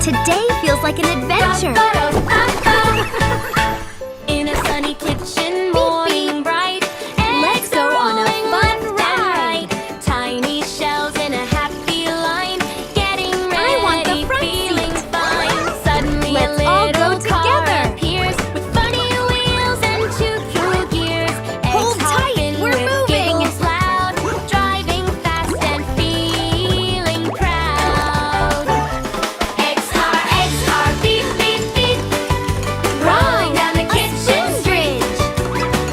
Today feels like an adventure. In a sunny kitchen, morning bright. Let's go on a fun ride. Tiny shells in a happy line. Getting ready, I want the front feeling seat. fine. Suddenly Let's a all little go car together. appears with funny wheels and two cool gears. Hold Eggs tight, hopping we're with moving. giggles loud. Driving fast and feeling proud. Eggs car, beep, beep, beep. Rolling down the kitchen street.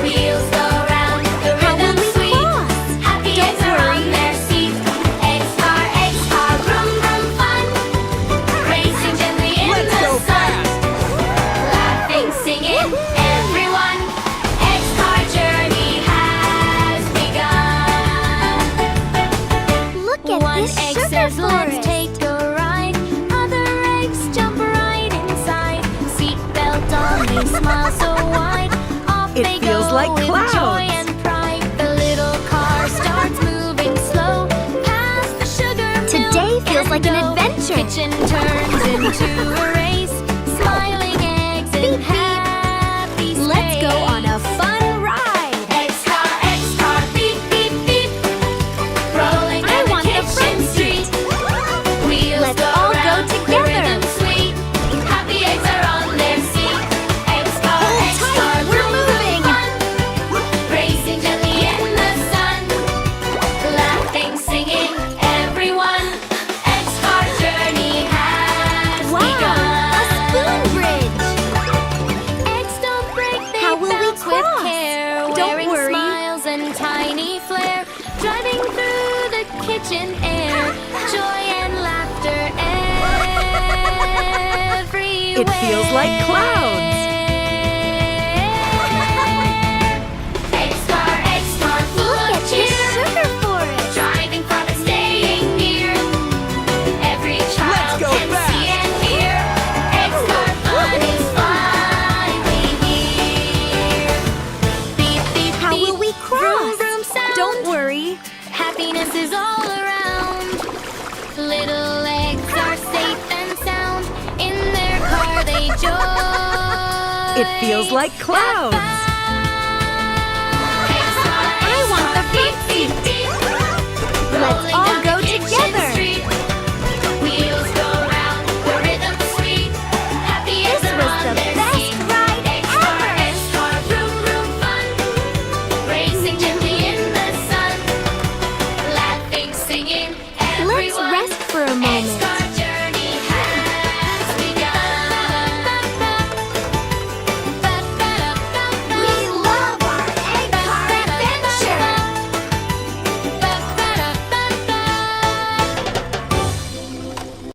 Wheels go round, the How will rhythm we sweet. cross? Happy Don't eggs are on worry. their seat. Eggs car, vroom, vroom, fun. Racing gently in Let's the go sun. fast. Laughing, singing, everyone. Eggs car journey has begun. Look at One this egg sugar says, let's forest. take a ride. Other eggs jump right inside. Seatbelt on, they smile so wide. Off It they feels go like with clouds. joy and pride. The little car starts moving slow. Past the sugar Today milk feels and like an dough. adventure. Kitchen turns into a race. Smiling eggs in Beep, beep. happy space. Let's go on a fun ride. Eggs car, beep, beep, beep. Rolling I down the want the kitchen front street. Wheels Let's go all go round, the together. rhythm sweet. Happy eggs are on their seat. Eggs car, tight, we're vroom, vroom, moving. fun. Racing gently in the sun. Laughing, singing, everyone. Eggs car journey has Wow, begun. a spoon bridge. Eggs don't break, they How will we bounce with cross? care. Don't Wearing worry. smiles and tiny flair. Driving through the kitchen air. Joy and laughter everywhere. It feels like clouds. Eggs car, full Look of at this cheer. sugar forest. Driving far but staying near. Every child go can fast. see and hear. Eggs car fun is finally here. Beep, beep, How beep. will we cross? Vroom, vroom sound. Don't worry. Happiness is all around. Little eggs are safe and sound. In their car they joy. It feels like clouds. I want the front seat. Let's all